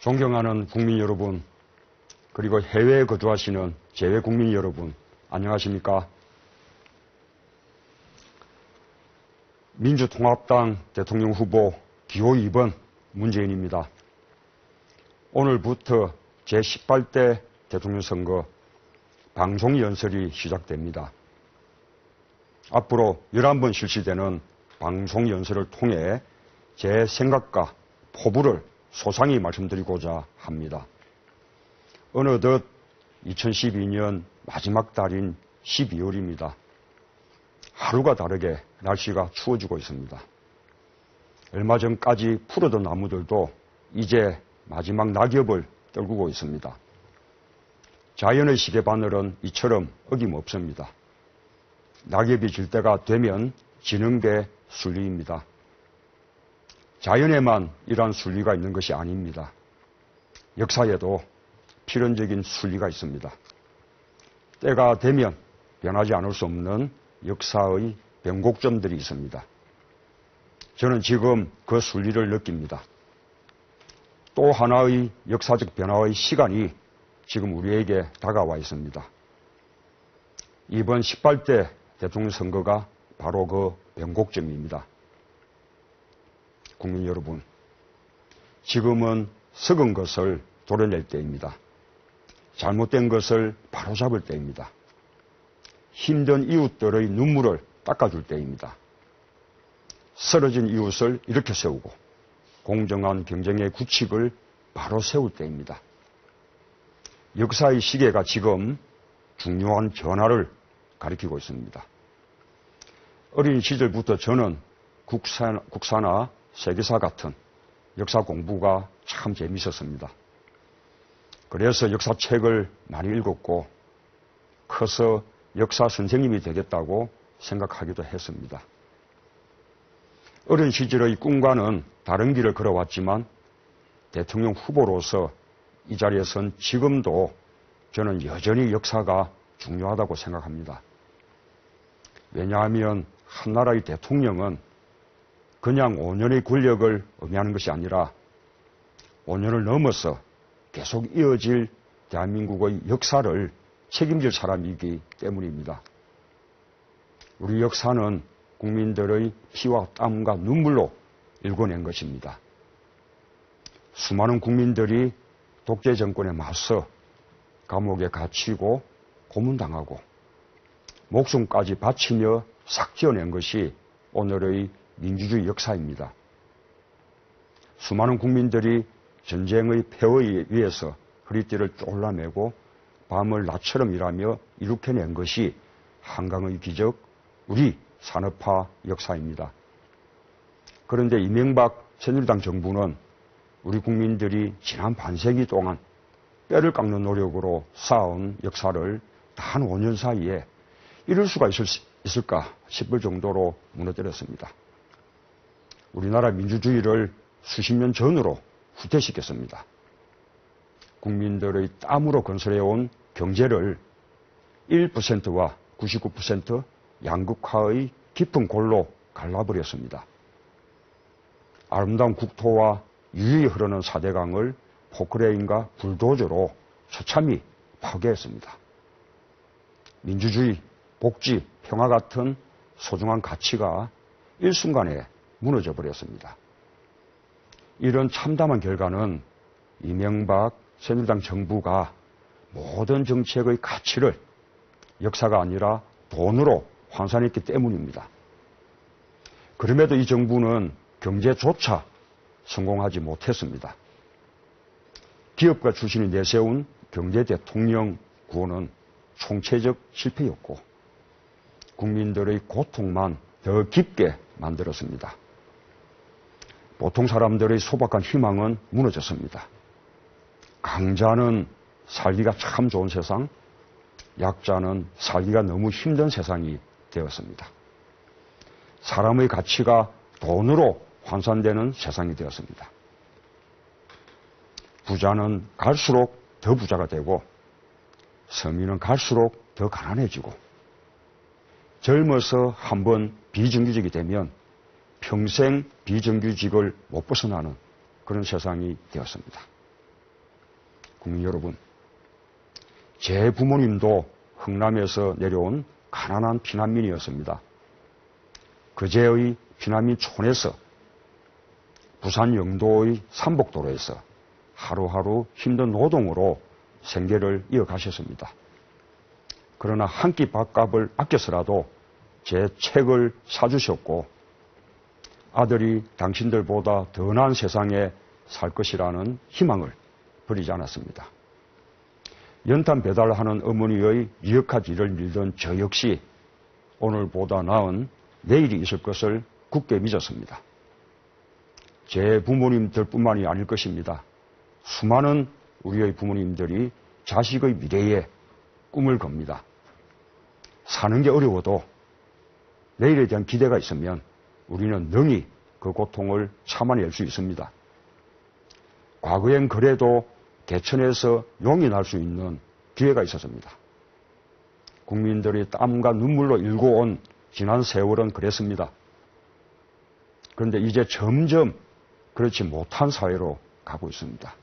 존경하는 국민 여러분, 그리고 해외에 거주하시는 재외 국민 여러분, 안녕하십니까? 민주통합당 대통령 후보 기호 2번 문재인입니다. 오늘부터 제18대 대통령 선거 방송연설이 시작됩니다. 앞으로 11번 실시되는 방송연설을 통해 제 생각과 포부를 소상히 말씀드리고자 합니다. 어느덧 2012년 마지막 달인 12월입니다. 하루가 다르게 날씨가 추워지고 있습니다. 얼마 전까지 푸르던 나무들도 이제 마지막 낙엽을 떨구고 있습니다. 자연의 시계바늘은 이처럼 어김없습니다. 낙엽이 질 때가 되면 지는 게 순리입니다. 자연에만 이러한 순리가 있는 것이 아닙니다. 역사에도 필연적인 순리가 있습니다. 때가 되면 변하지 않을 수 없는 역사의 변곡점들이 있습니다. 저는 지금 그 순리를 느낍니다. 또 하나의 역사적 변화의 시간이 지금 우리에게 다가와 있습니다. 이번 18대 대통령 선거가 바로 그 변곡점입니다. 국민 여러분, 지금은 썩은 것을 도려낼 때입니다. 잘못된 것을 바로잡을 때입니다. 힘든 이웃들의 눈물을 닦아줄 때입니다. 쓰러진 이웃을 일으켜 세우고 공정한 경쟁의 규칙을 바로 세울 때입니다. 역사의 시계가 지금 중요한 변화를 가리키고 있습니다. 어린 시절부터 저는 국사나 세계사 같은 역사 공부가 참 재미있었습니다. 그래서 역사책을 많이 읽었고 커서 역사 선생님이 되겠다고 생각하기도 했습니다. 어린 시절의 꿈과는 다른 길을 걸어왔지만 대통령 후보로서 이 자리에 선 지금도 저는 여전히 역사가 중요하다고 생각합니다. 왜냐하면 한 나라의 대통령은 그냥 5년의 권력을 의미하는 것이 아니라 5년을 넘어서 계속 이어질 대한민국의 역사를 책임질 사람이기 때문입니다. 우리 역사는 국민들의 피와 땀과 눈물로 일궈낸 것입니다. 수많은 국민들이 독재 정권에 맞서 감옥에 갇히고 고문당하고 목숨까지 바치며 싹 지어낸 것이 오늘의 민주주의 역사입니다. 수많은 국민들이 전쟁의 폐허에 위해서 허리띠를 쫄라매고 밤을 낮처럼 일하며 이룩해낸 것이 한강의 기적, 우리 산업화 역사입니다. 그런데 이명박 새누리당 정부는 우리 국민들이 지난 반세기 동안 뼈를 깎는 노력으로 쌓아온 역사를 단 5년 사이에 이럴 수가 있을까 싶을 정도로 무너뜨렸습니다. 우리나라 민주주의를 수십 년 전으로 후퇴시켰습니다. 국민들의 땀으로 건설해온 경제를 1%와 99% 양극화의 깊은 골로 갈라버렸습니다. 아름다운 국토와 유유히 흐르는 사대강을 포크레인과 불도저로 처참히 파괴했습니다. 민주주의, 복지, 평화 같은 소중한 가치가 일순간에 무너져 버렸습니다. 이런 참담한 결과는 이명박 새누리당 정부가 모든 정책의 가치를 역사가 아니라 돈으로 환산했기 때문입니다. 그럼에도 이 정부는 경제조차 성공하지 못했습니다. 기업가 출신이 내세운 경제 대통령 구호는 총체적 실패였고 국민들의 고통만 더 깊게 만들었습니다. 보통 사람들의 소박한 희망은 무너졌습니다. 강자는 살기가 참 좋은 세상, 약자는 살기가 너무 힘든 세상이 되었습니다. 사람의 가치가 돈으로 환산되는 세상이 되었습니다. 부자는 갈수록 더 부자가 되고 서민은 갈수록 더 가난해지고 젊어서 한번 비정규직이 되면 평생 비정규직을 못 벗어나는 그런 세상이 되었습니다. 국민 여러분, 제 부모님도 흥남에서 내려온 가난한 피난민이었습니다. 그제의 피난민촌에서 부산 영도의 삼복도로에서 하루하루 힘든 노동으로 생계를 이어가셨습니다. 그러나 한 끼 밥값을 아껴서라도 제 책을 사주셨고 아들이 당신들보다 더 나은 세상에 살 것이라는 희망을 버리지 않았습니다. 연탄 배달하는 어머니의 유역한 일을 밀던 저 역시 오늘보다 나은 내일이 있을 것을 굳게 믿었습니다. 제 부모님들뿐만이 아닐 것입니다. 수많은 우리의 부모님들이 자식의 미래에 꿈을 겁니다. 사는 게 어려워도 내일에 대한 기대가 있으면 우리는 능히 그 고통을 참아낼 수 있습니다. 과거엔 그래도 개천에서 용이 날 수 있는 기회가 있었습니다. 국민들이 땀과 눈물로 일궈온 지난 세월은 그랬습니다. 그런데 이제 점점 그렇지 못한 사회로 가고 있습니다.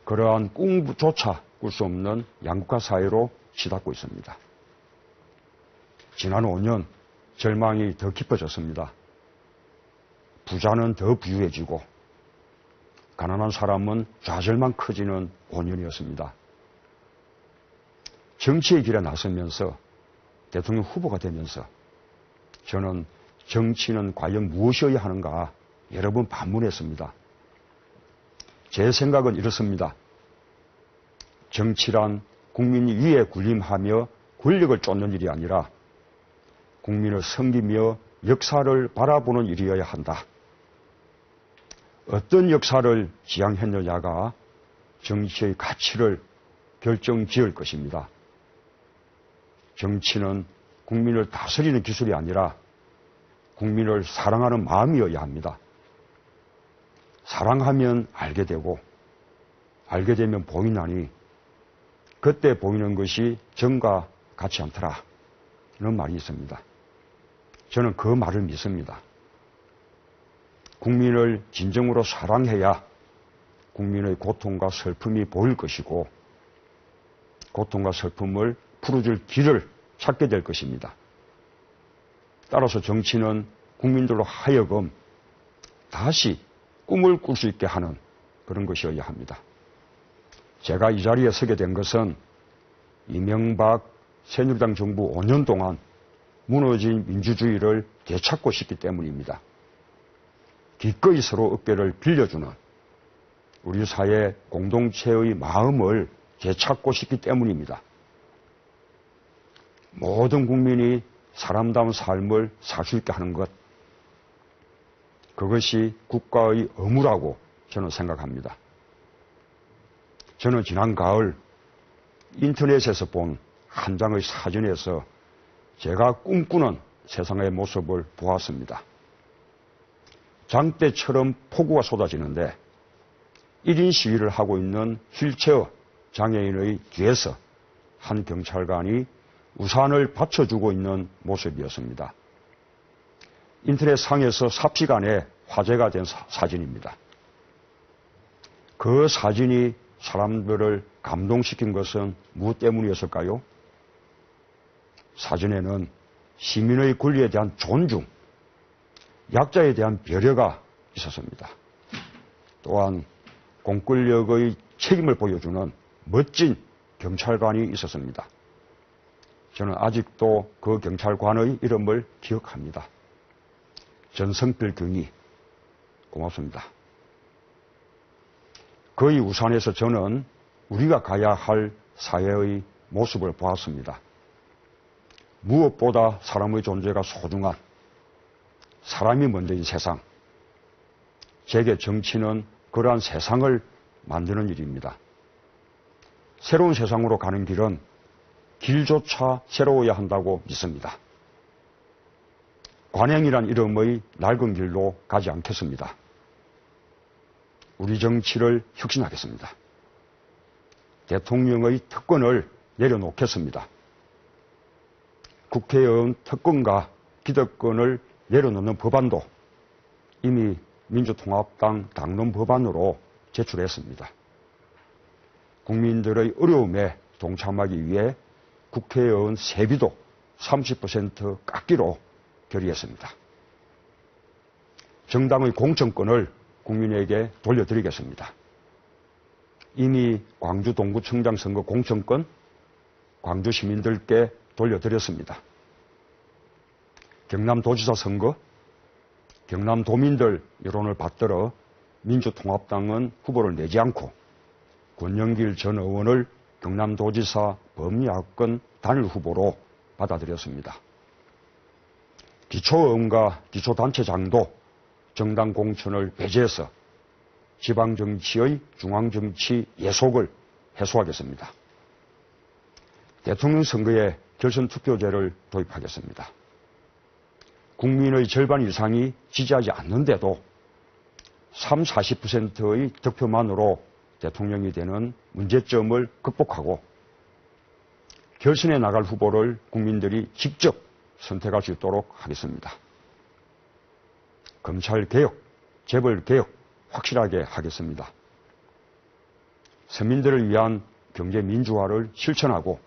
그러한 꿈조차 꿀 수 없는 양극화 사회로 치닫고 있습니다. 지난 5년 절망이 더 깊어졌습니다. 부자는 더 부유해지고 가난한 사람은 좌절만 커지는 5년이었습니다. 정치의 길에 나서면서 대통령 후보가 되면서 저는 정치는 과연 무엇이어야 하는가 여러 번 반문했습니다. 제 생각은 이렇습니다. 정치란 국민이 위에 군림하며 권력을 쫓는 일이 아니라 국민을 섬기며 역사를 바라보는 일이어야 한다. 어떤 역사를 지향했느냐가 정치의 가치를 결정지을 것입니다. 정치는 국민을 다스리는 기술이 아니라 국민을 사랑하는 마음이어야 합니다. 사랑하면 알게 되고 알게 되면 보이나니 그때 보이는 것이 정과 같지 않더라. 이런 말이 있습니다. 저는 그 말을 믿습니다. 국민을 진정으로 사랑해야 국민의 고통과 슬픔이 보일 것이고 고통과 슬픔을 풀어줄 길을 찾게 될 것입니다. 따라서 정치는 국민들로 하여금 다시 꿈을 꿀 수 있게 하는 그런 것이어야 합니다. 제가 이 자리에 서게 된 것은 이명박 새누리당 정부 5년 동안 무너진 민주주의를 되찾고 싶기 때문입니다. 기꺼이 서로 어깨를 빌려주는 우리 사회 공동체의 마음을 되찾고 싶기 때문입니다. 모든 국민이 사람다운 삶을 살 수 있게 하는 것, 그것이 국가의 의무라고 저는 생각합니다. 저는 지난 가을 인터넷에서 본 한 장의 사진에서 제가 꿈꾸는 세상의 모습을 보았습니다. 장대처럼 폭우가 쏟아지는데 1인 시위를 하고 있는 휠체어 장애인의 뒤에서 한 경찰관이 우산을 받쳐주고 있는 모습이었습니다. 인터넷 상에서 삽시간에 화제가 된 사진입니다. 그 사진이 사람들을 감동시킨 것은 무엇 때문이었을까요? 사진에는 시민의 권리에 대한 존중, 약자에 대한 배려가 있었습니다. 또한 공권력의 책임을 보여주는 멋진 경찰관이 있었습니다. 저는 아직도 그 경찰관의 이름을 기억합니다. 전성필 경위, 고맙습니다. 그의 우산에서 저는 우리가 가야 할 사회의 모습을 보았습니다. 무엇보다 사람의 존재가 소중한 사람이 먼저인 세상. 제게 정치는 그러한 세상을 만드는 일입니다. 새로운 세상으로 가는 길은 길조차 새로워야 한다고 믿습니다. 관행이란 이름의 낡은 길로 가지 않겠습니다. 우리 정치를 혁신하겠습니다. 대통령의 특권을 내려놓겠습니다. 국회의원 특권과 기득권을 내려놓는 법안도 이미 민주통합당 당론 법안으로 제출했습니다. 국민들의 어려움에 동참하기 위해 국회의원 세비도 30% 깎기로 결의했습니다. 정당의 공천권을 국민에게 돌려드리겠습니다. 이미 광주 동구청장 선거 공천권 광주 시민들께 돌려드렸습니다. 경남도지사 선거 경남도민들 여론을 받들어 민주통합당은 후보를 내지 않고 권영길 전 의원을 경남도지사 범야권 단일 후보로 받아들였습니다. 기초의원과 기초단체장도 정당 공천을 배제해서 지방정치의 중앙정치 예속을 해소하겠습니다. 대통령 선거에 결선투표제를 도입하겠습니다. 국민의 절반 이상이 지지하지 않는데도 30~40%의 득표만으로 대통령이 되는 문제점을 극복하고 결선에 나갈 후보를 국민들이 직접 선택할 수 있도록 하겠습니다. 검찰개혁, 재벌개혁 확실하게 하겠습니다. 서민들을 위한 경제민주화를 실천하고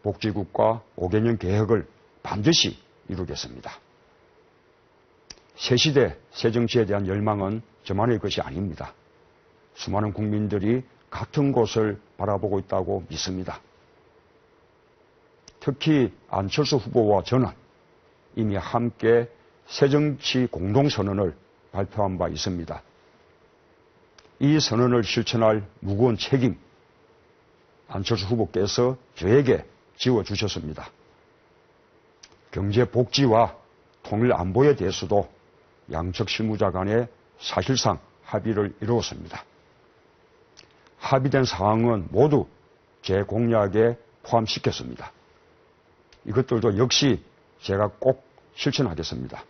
복지국가 5개년 개혁을 반드시 이루겠습니다. 새시대, 새정치에 대한 열망은 저만의 것이 아닙니다. 수많은 국민들이 같은 곳을 바라보고 있다고 믿습니다. 특히 안철수 후보와 저는 이미 함께 새정치 공동선언을 발표한 바 있습니다. 이 선언을 실천할 무거운 책임, 안철수 후보께서 저에게 지워주셨습니다. 경제 복지와 통일 안보에 대해서도 양측 실무자 간에 사실상 합의를 이루었습니다. 합의된 사항은 모두 제 공약에 포함시켰습니다. 이것들도 역시 제가 꼭 실천하겠습니다.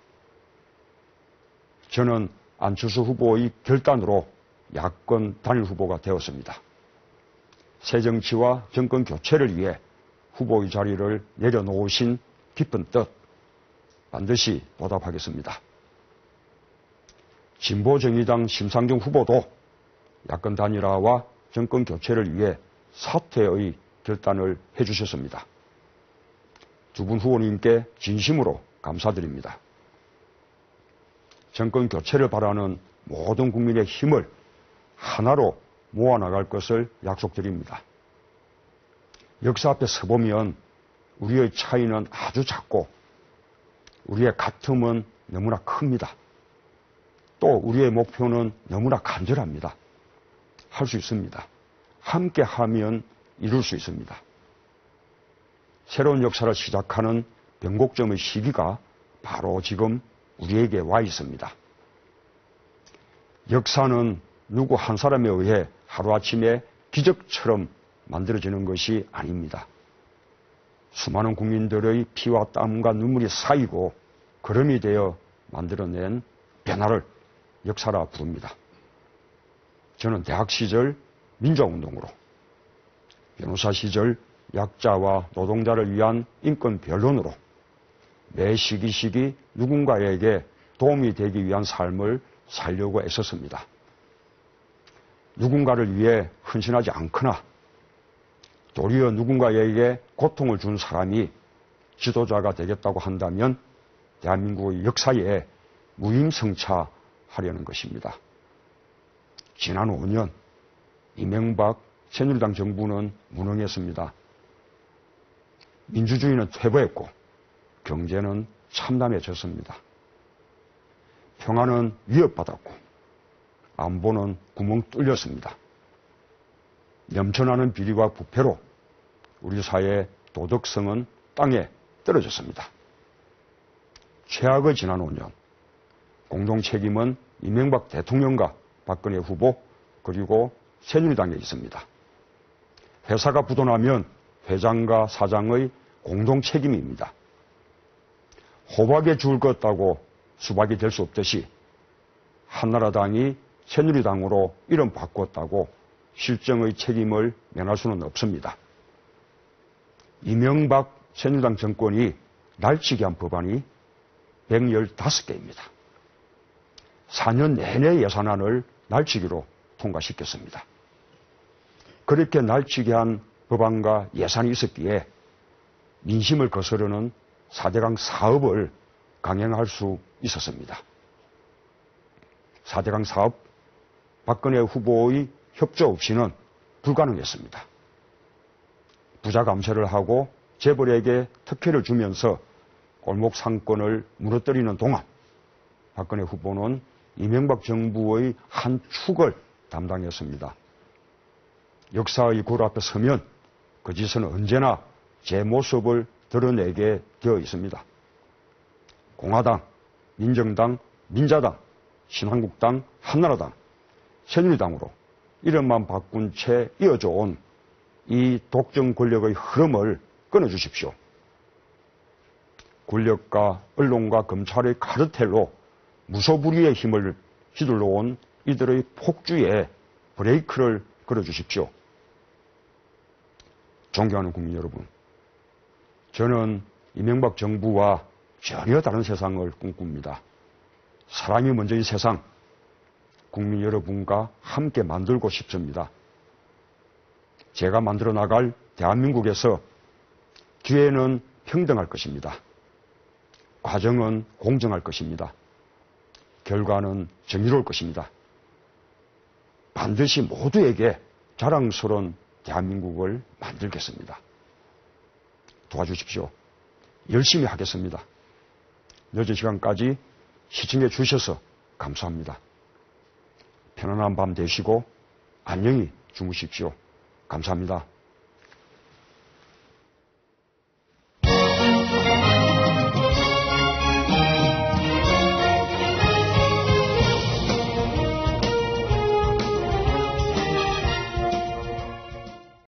저는 안철수 후보의 결단으로 야권 단일 후보가 되었습니다. 새정치와 정권 교체를 위해 후보의 자리를 내려놓으신 깊은 뜻 반드시 보답하겠습니다. 진보정의당 심상정 후보도 야권 단일화와 정권 교체를 위해 사퇴의 결단을 해주셨습니다. 두 분 후보님께 진심으로 감사드립니다. 정권 교체를 바라는 모든 국민의 힘을 하나로 모아나갈 것을 약속드립니다. 역사 앞에 서보면 우리의 차이는 아주 작고 우리의 같음은 너무나 큽니다. 또 우리의 목표는 너무나 간절합니다. 할 수 있습니다. 함께 하면 이룰 수 있습니다. 새로운 역사를 시작하는 변곡점의 시기가 바로 지금 우리에게 와 있습니다. 역사는 누구 한 사람에 의해 하루아침에 기적처럼 만들어지는 것이 아닙니다. 수많은 국민들의 피와 땀과 눈물이 쌓이고 걸음이 되어 만들어낸 변화를 역사라 부릅니다. 저는 대학 시절 민주화운동으로, 변호사 시절 약자와 노동자를 위한 인권 변론으로 매 시기 누군가에게 도움이 되기 위한 삶을 살려고 애썼습니다. 누군가를 위해 헌신하지 않거나 도리어 누군가에게 고통을 준 사람이 지도자가 되겠다고 한다면 대한민국의 역사에 무임승차하려는 것입니다. 지난 5년 이명박 새누리당 정부는 무능했습니다. 민주주의는 퇴보했고 경제는 참담해졌습니다. 평화는 위협받았고 안보는 구멍 뚫렸습니다. 넘쳐나는 비리와 부패로 우리 사회의 도덕성은 땅에 떨어졌습니다. 최악의 지난 5년 공동 책임은 이명박 대통령과 박근혜 후보 그리고 새누리당에 있습니다. 회사가 부도나면 회장과 사장의 공동 책임입니다. 호박에 줄 것 따고 수박이 될 수 없듯이 한나라당이 새누리당으로 이름 바꿨다고 실정의 책임을 면할 수는 없습니다. 이명박 새누리당 정권이 날치기 한 법안이 115개입니다. 4년 내내 예산안을 날치기로 통과시켰습니다. 그렇게 날치게 한 법안과 예산이 있었기에 민심을 거스르는 4대강 사업을 강행할 수 있었습니다. 4대강 사업, 박근혜 후보의 협조 없이는 불가능했습니다. 부자 감세를 하고 재벌에게 특혜를 주면서 골목 상권을 무너뜨리는 동안 박근혜 후보는 이명박 정부의 한 축을 담당했습니다. 역사의 굴 앞에 서면 그 짓은 언제나 제 모습을 드러내게 되어 있습니다. 공화당, 민정당, 민자당, 신한국당, 한나라당, 새누리당으로 이름만 바꾼 채 이어져 온 이 독점 권력의 흐름을 끊어주십시오. 권력과 언론과 검찰의 카르텔로 무소불위의 힘을 휘둘러 온 이들의 폭주에 브레이크를 걸어주십시오. 존경하는 국민 여러분, 저는 이명박 정부와 전혀 다른 세상을 꿈꿉니다. 사람이 먼저인 세상, 국민 여러분과 함께 만들고 싶습니다. 제가 만들어 나갈 대한민국에서 기회는 평등할 것입니다. 과정은 공정할 것입니다. 결과는 정의로울 것입니다. 반드시 모두에게 자랑스러운 대한민국을 만들겠습니다. 도와주십시오. 열심히 하겠습니다. 늦은 시간까지 시청해 주셔서 감사합니다. 편안한 밤 되시고 안녕히 주무십시오. 감사합니다.